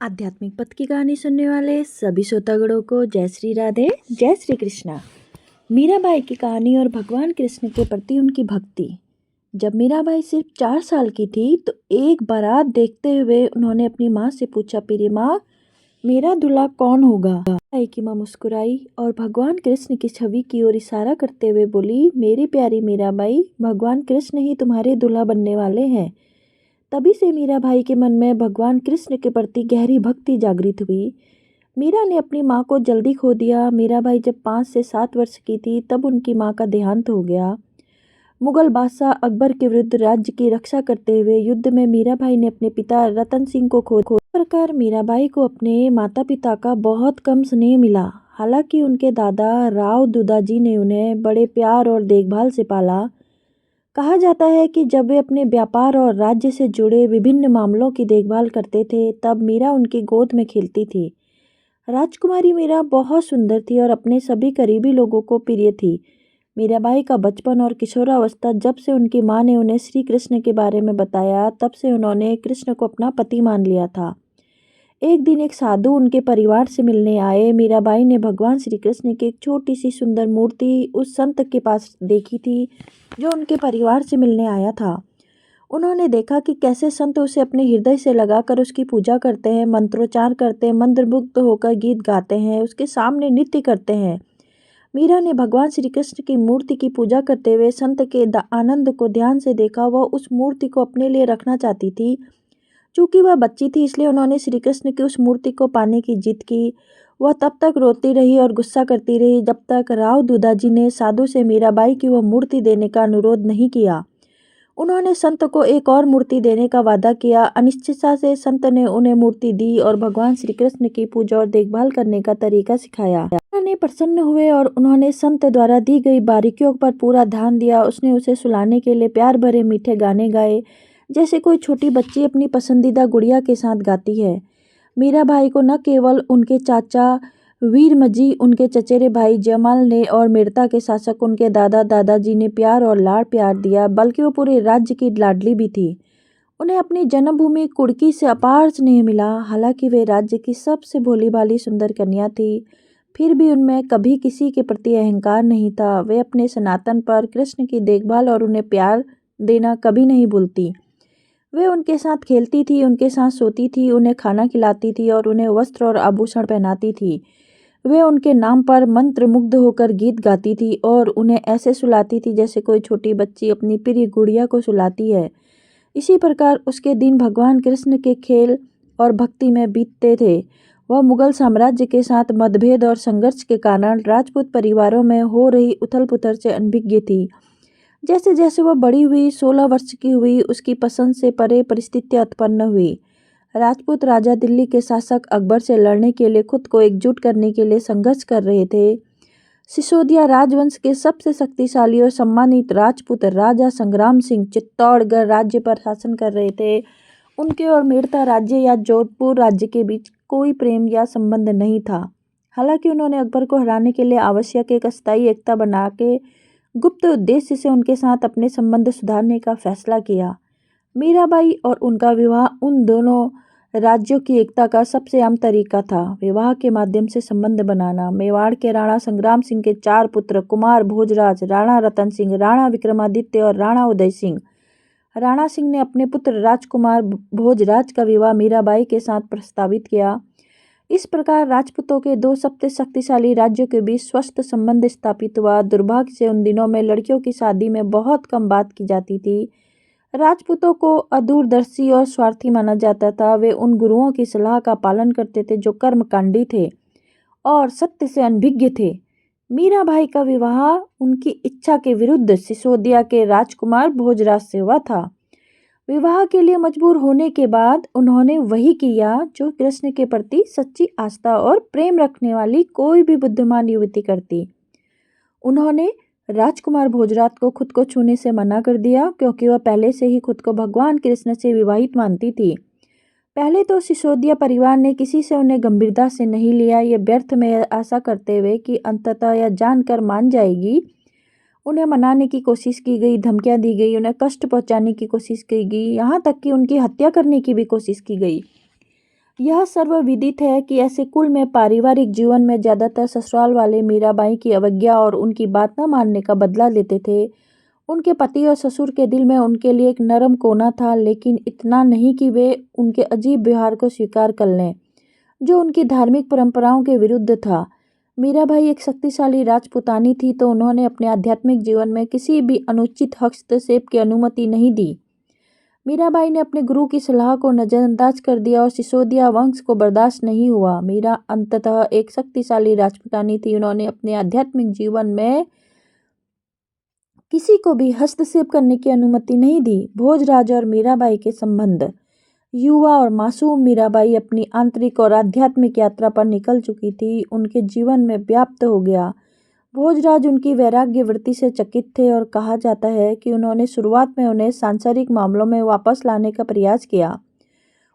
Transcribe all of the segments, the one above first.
आध्यात्मिक पथ की कहानी सुनने वाले सभी श्रोतागणों को जय श्री राधे, जय श्री कृष्णा। मीराबाई की कहानी और भगवान कृष्ण के प्रति उनकी भक्ति। जब मीराबाई सिर्फ 4 साल की थी तो एक बारात देखते हुए उन्होंने अपनी माँ से पूछा, प्रिय माँ, मेरा दूल्हा कौन होगा? मीराबाई की माँ मुस्कुराई और भगवान कृष्ण की छवि की ओर इशारा करते हुए बोली, मेरी प्यारी मीराबाई, भगवान कृष्ण ही तुम्हारे दूल्हा बनने वाले हैं। तभी से मीराबाई के मन में भगवान कृष्ण के प्रति गहरी भक्ति जागृत हुई। मीरा ने अपनी माँ को जल्दी खो दिया। मीराबाई जब 5 से 7 वर्ष की थी तब उनकी माँ का देहांत हो गया। मुगल बादशाह अकबर के विरुद्ध राज्य की रक्षा करते हुए युद्ध में मीराबाई ने अपने पिता रतन सिंह को खो दिया। इस प्रकार मीराबाई को अपने माता पिता का बहुत कम स्नेह मिला। हालांकि उनके दादा राव दुदाजी ने उन्हें बड़े प्यार और देखभाल से पाला। कहा जाता है कि जब वे अपने व्यापार और राज्य से जुड़े विभिन्न मामलों की देखभाल करते थे तब मीरा उनकी गोद में खेलती थी। राजकुमारी मीरा बहुत सुंदर थी और अपने सभी करीबी लोगों को प्रिय थी। मीराबाई का बचपन और किशोरावस्था जब से उनकी माँ ने उन्हें श्री कृष्ण के बारे में बताया तब से उन्होंने कृष्ण को अपना पति मान लिया था। एक दिन एक साधु उनके परिवार से मिलने आए। मीराबाई ने भगवान श्री कृष्ण की एक छोटी सी सुंदर मूर्ति उस संत के पास देखी थी जो उनके परिवार से मिलने आया था। उन्होंने देखा कि कैसे संत उसे अपने हृदय से लगाकर उसकी पूजा करते हैं, मंत्रोच्चार करते हैं, मंत्रमुग्ध होकर गीत गाते हैं, उसके सामने नृत्य करते हैं। मीरा ने भगवान श्री कृष्ण की मूर्ति की पूजा करते हुए संत के आनंद को ध्यान से देखा। वह उस मूर्ति को अपने लिए रखना चाहती थी। चूंकि वह बच्ची थी इसलिए उन्होंने श्री कृष्ण की उस मूर्ति को पाने की जिद की। वह तब तक रोती रही और गुस्सा करती रही जब तक राव दुदाजी ने साधु से मीराबाई की वह मूर्ति देने का अनुरोध नहीं किया। उन्होंने संत को एक और मूर्ति देने का वादा किया। अनिश्चितता से संत ने उन्हें मूर्ति दी और भगवान श्री कृष्ण की पूजा और देखभाल करने का तरीका सिखाया। ने प्रसन्न हुए और उन्होंने संत द्वारा दी गई बारीकियों पर पूरा ध्यान दिया। उसने उसे सुलाने के लिए प्यार भरे मीठे गाने गाए जैसे कोई छोटी बच्ची अपनी पसंदीदा गुड़िया के साथ गाती है। मीराबाई को न केवल उनके चाचा वीरमजी, उनके चचेरे भाई जयमाल ने और मीरता के शासक उनके दादा दादाजी ने प्यार और लाड़ प्यार दिया, बल्कि वो पूरे राज्य की लाडली भी थी। उन्हें अपनी जन्मभूमि कुड़की से अपार स्नेह मिला। हालांकि वे राज्य की सबसे भोली भाली सुंदर कन्या थी, फिर भी उनमें कभी किसी के प्रति अहंकार नहीं था। वे अपने सनातन पर कृष्ण की देखभाल और उन्हें प्यार देना कभी नहीं भूलती। वे उनके साथ खेलती थी, उनके साथ सोती थी, उन्हें खाना खिलाती थी और उन्हें वस्त्र और आभूषण पहनाती थी। वे उनके नाम पर मंत्र मुग्ध होकर गीत गाती थी और उन्हें ऐसे सुलाती थी जैसे कोई छोटी बच्ची अपनी प्रिय गुड़िया को सुलाती है। इसी प्रकार उसके दिन भगवान कृष्ण के खेल और भक्ति में बीतते थे। वह मुगल साम्राज्य के साथ मतभेद और संघर्ष के कारण राजपूत परिवारों में हो रही उथल पुथल से अनभिज्ञ थी। जैसे जैसे वह बड़ी हुई, 16 वर्ष की हुई, उसकी पसंद से परे परिस्थितियां उत्पन्न हुई। राजपूत राजा दिल्ली के शासक अकबर से लड़ने के लिए खुद को एकजुट करने के लिए संघर्ष कर रहे थे। सिसोदिया राजवंश के सबसे शक्तिशाली और सम्मानित राजपूत राजा संग्राम सिंह चित्तौड़गढ़ राज्य पर शासन कर रहे थे। उनके और मेड़ता राज्य या जोधपुर राज्य के बीच कोई प्रेम या संबंध नहीं था। हालांकि उन्होंने अकबर को हराने के लिए आवश्यक एक अस्थायी एकता बना के गुप्त उद्देश्य से उनके साथ अपने संबंध सुधारने का फैसला किया। मीराबाई और उनका विवाह उन दोनों राज्यों की एकता का सबसे आम तरीका था। विवाह के माध्यम से संबंध बनाना। मेवाड़ के राणा संग्राम सिंह के 4 पुत्र कुमार भोजराज, राणा रतन सिंह, राणा विक्रमादित्य और राणा उदय सिंह। राणा सिंह ने अपने पुत्र राजकुमार भोजराज का विवाह मीराबाई के साथ प्रस्तावित किया। इस प्रकार राजपूतों के 2 सबसे शक्तिशाली राज्यों के बीच स्वस्थ संबंध स्थापित हुआ। दुर्भाग्य से उन दिनों में लड़कियों की शादी में बहुत कम बात की जाती थी। राजपूतों को अदूरदर्शी और स्वार्थी माना जाता था। वे उन गुरुओं की सलाह का पालन करते थे जो कर्मकांडी थे और सत्य से अनभिज्ञ थे। मीराबाई का विवाह उनकी इच्छा के विरुद्ध सिसोदिया के राजकुमार भोजराज से हुआ था। विवाह के लिए मजबूर होने के बाद उन्होंने वही किया जो कृष्ण के प्रति सच्ची आस्था और प्रेम रखने वाली कोई भी बुद्धिमान युवती करती। उन्होंने राजकुमार भोजराज को खुद को छूने से मना कर दिया क्योंकि वह पहले से ही खुद को भगवान कृष्ण से विवाहित मानती थी। पहले तो सिसोदिया परिवार ने किसी से उन्हें गंभीरता से नहीं लिया। ये व्यर्थ में आशा करते हुए कि अंततः यह जानकर मान जाएगी। उन्हें मनाने की कोशिश की गई, धमकियां दी गई, उन्हें कष्ट पहुंचाने की कोशिश की गई, यहाँ तक कि उनकी हत्या करने की भी कोशिश की गई। यह सर्वविदित है कि ऐसे कुल में पारिवारिक जीवन में ज़्यादातर ससुराल वाले मीराबाई की अवज्ञा और उनकी बात न मानने का बदला लेते थे। उनके पति और ससुर के दिल में उनके लिए एक नरम कोना था, लेकिन इतना नहीं कि वे उनके अजीब व्यवहार को स्वीकार कर लें, जो उनकी धार्मिक परंपराओं के विरुद्ध था। मीराबाई एक शक्तिशाली राजपुतानी थी, तो उन्होंने अपने आध्यात्मिक जीवन में किसी भी अनुचित हस्तक्षेप की अनुमति नहीं दी। मीराबाई ने अपने गुरु की सलाह को नजरअंदाज कर दिया और सिसोदिया वंश को बर्दाश्त नहीं हुआ। मीरा अंततः एक शक्तिशाली राजपुतानी थी। उन्होंने अपने आध्यात्मिक जीवन में किसी को भी हस्तक्षेप करने की अनुमति नहीं दी। भोजराज और मीराबाई के संबंध। युवा और मासूम मीराबाई अपनी आंतरिक और आध्यात्मिक यात्रा पर निकल चुकी थी। उनके जीवन में व्याप्त हो गया। भोजराज उनकी वैराग्य वृत्ति से चकित थे और कहा जाता है कि उन्होंने शुरुआत में उन्हें सांसारिक मामलों में वापस लाने का प्रयास किया।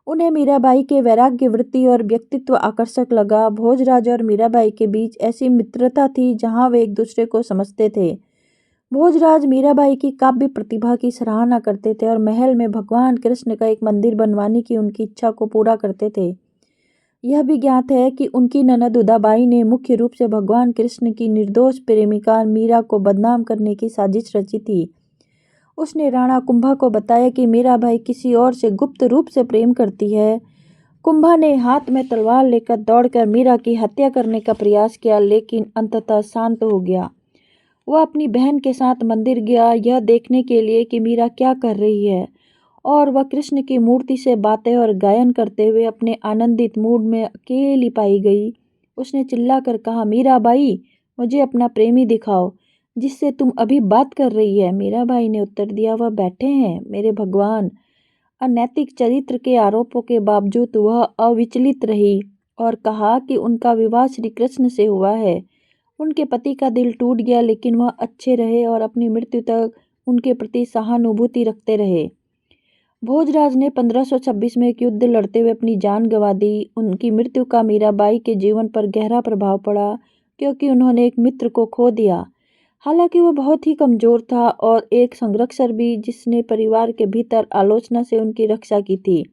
उन्हें मीराबाई के वैराग्य वृत्ति और व्यक्तित्व आकर्षक लगा। भोजराज और मीराबाई के बीच ऐसी मित्रता थी जहां वे एक दूसरे को समझते थे। भोजराज मीराबाई की काव्य प्रतिभा की सराहना करते थे और महल में भगवान कृष्ण का एक मंदिर बनवाने की उनकी इच्छा को पूरा करते थे। यह भी ज्ञात है कि उनकी ननद उदाबाई ने मुख्य रूप से भगवान कृष्ण की निर्दोष प्रेमिका मीरा को बदनाम करने की साजिश रची थी। उसने राणा कुंभा को बताया कि मीराबाई किसी और से गुप्त रूप से प्रेम करती है। कुंभा ने हाथ में तलवार लेकर दौड़कर मीरा की हत्या करने का प्रयास किया, लेकिन अंततः शांत हो गया। वह अपनी बहन के साथ मंदिर गया, यह देखने के लिए कि मीरा क्या कर रही है, और वह कृष्ण की मूर्ति से बातें और गायन करते हुए अपने आनंदित मूड में अकेली पाई गई। उसने चिल्लाकर कहा, मीराबाई, मुझे अपना प्रेमी दिखाओ जिससे तुम अभी बात कर रही है। मीराबाई ने उत्तर दिया, वह बैठे हैं मेरे भगवान। अनैतिक चरित्र के आरोपों के बावजूद वह अविचलित रही और कहा कि उनका विवाह श्री कृष्ण से हुआ है। उनके पति का दिल टूट गया, लेकिन वह अच्छे रहे और अपनी मृत्यु तक उनके प्रति सहानुभूति रखते रहे। भोजराज ने 1526 में एक युद्ध लड़ते हुए अपनी जान गंवा दी। उनकी मृत्यु का मीराबाई के जीवन पर गहरा प्रभाव पड़ा, क्योंकि उन्होंने एक मित्र को खो दिया। हालांकि वह बहुत ही कमजोर था और एक संरक्षक भी, जिसने परिवार के भीतर आलोचना से उनकी रक्षा की थी।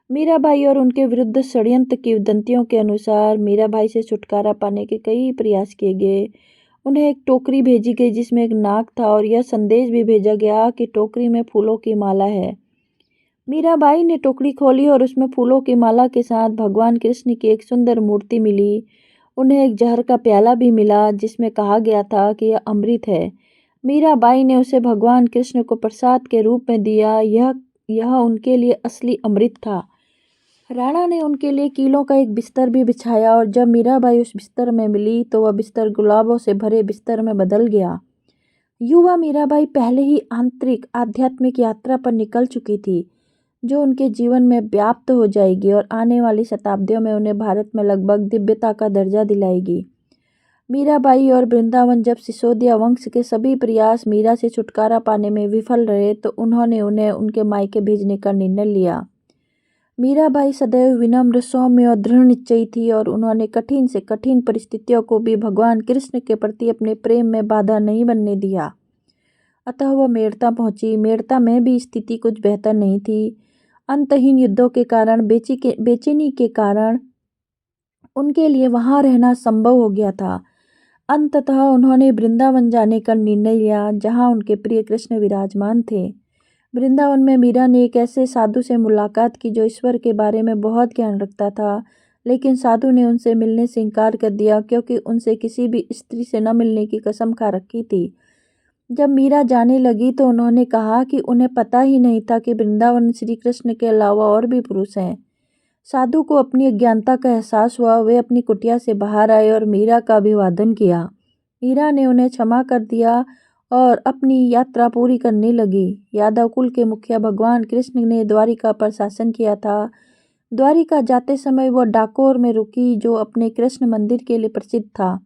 मीराबाई और उनके विरुद्ध षड्यंत्र की वदंतियों के अनुसार मीराबाई से छुटकारा पाने के कई प्रयास किए गए। उन्हें एक टोकरी भेजी गई जिसमें एक नाग था और यह संदेश भी भेजा गया कि टोकरी में फूलों की माला है। मीराबाई ने टोकरी खोली और उसमें फूलों की माला के साथ भगवान कृष्ण की एक सुंदर मूर्ति मिली। उन्हें एक जहर का प्याला भी मिला जिसमें कहा गया था कि यह अमृत है। मीराबाई ने उसे भगवान कृष्ण को प्रसाद के रूप में दिया। यह उनके लिए असली अमृत था। राणा ने उनके लिए कीलों का एक बिस्तर भी बिछाया और जब मीराबाई उस बिस्तर में मिली तो वह बिस्तर गुलाबों से भरे बिस्तर में बदल गया। युवा मीराबाई पहले ही आंतरिक आध्यात्मिक यात्रा पर निकल चुकी थी, जो उनके जीवन में व्याप्त हो जाएगी और आने वाली शताब्दियों में उन्हें भारत में लगभग दिव्यता का दर्जा दिलाएगी। मीराबाई और वृंदावन जब सिसोदिया वंश के सभी प्रयास मीरा से छुटकारा पाने में विफल रहे तो उन्होंने उन्हें उनके मायके भेजने का निर्णय लिया। मीराबाई सदैव विनम्र, सौम्य और दृढ़ निश्चयी थी और उन्होंने कठिन से कठिन परिस्थितियों को भी भगवान कृष्ण के प्रति अपने प्रेम में बाधा नहीं बनने दिया। अतः वह मेड़ता पहुंची। मेड़ता में भी स्थिति कुछ बेहतर नहीं थी। अंतहीन युद्धों के कारण, बेचैनी के कारण उनके लिए वहां रहना संभव हो गया था। अंततः उन्होंने वृंदावन जाने का निर्णय लिया, जहां उनके प्रिय कृष्ण विराजमान थे। वृंदावन में मीरा ने एक ऐसे साधु से मुलाकात की जो ईश्वर के बारे में बहुत ज्ञान रखता था, लेकिन साधु ने उनसे मिलने से इनकार कर दिया क्योंकि उनसे किसी भी स्त्री से न मिलने की कसम खा रखी थी। जब मीरा जाने लगी तो उन्होंने कहा कि उन्हें पता ही नहीं था कि वृंदावन श्री कृष्ण के अलावा और भी पुरुष हैं। साधु को अपनी अज्ञानता का एहसास हुआ। वे अपनी कुटिया से बाहर आए और मीरा का अभिवादन किया। मीरा ने उन्हें क्षमा कर दिया और अपनी यात्रा पूरी करने लगी। यादव कुल के मुखिया भगवान कृष्ण ने द्वारिका पर शासन किया था। द्वारिका जाते समय वह डाकोर में रुकी, जो अपने कृष्ण मंदिर के लिए प्रसिद्ध था।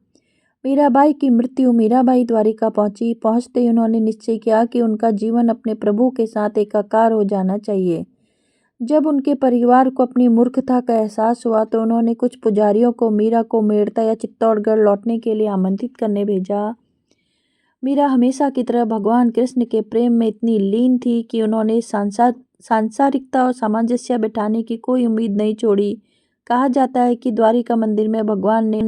मीराबाई की मृत्यु। मीराबाई द्वारिका पहुंची। पहुंचते ही उन्होंने निश्चय किया कि उनका जीवन अपने प्रभु के साथ एकाकार हो जाना चाहिए। जब उनके परिवार को अपनी मूर्खता का एहसास हुआ तो उन्होंने कुछ पुजारियों को मीरा को मेड़ता या चित्तौड़गढ़ लौटने के लिए आमंत्रित करने भेजा। मीरा हमेशा की तरह भगवान कृष्ण के प्रेम में इतनी लीन थी कि उन्होंने सांसारिकता और सामंजस्य बिठाने की कोई उम्मीद नहीं छोड़ी। कहा जाता है कि द्वारिका मंदिर में भगवान ने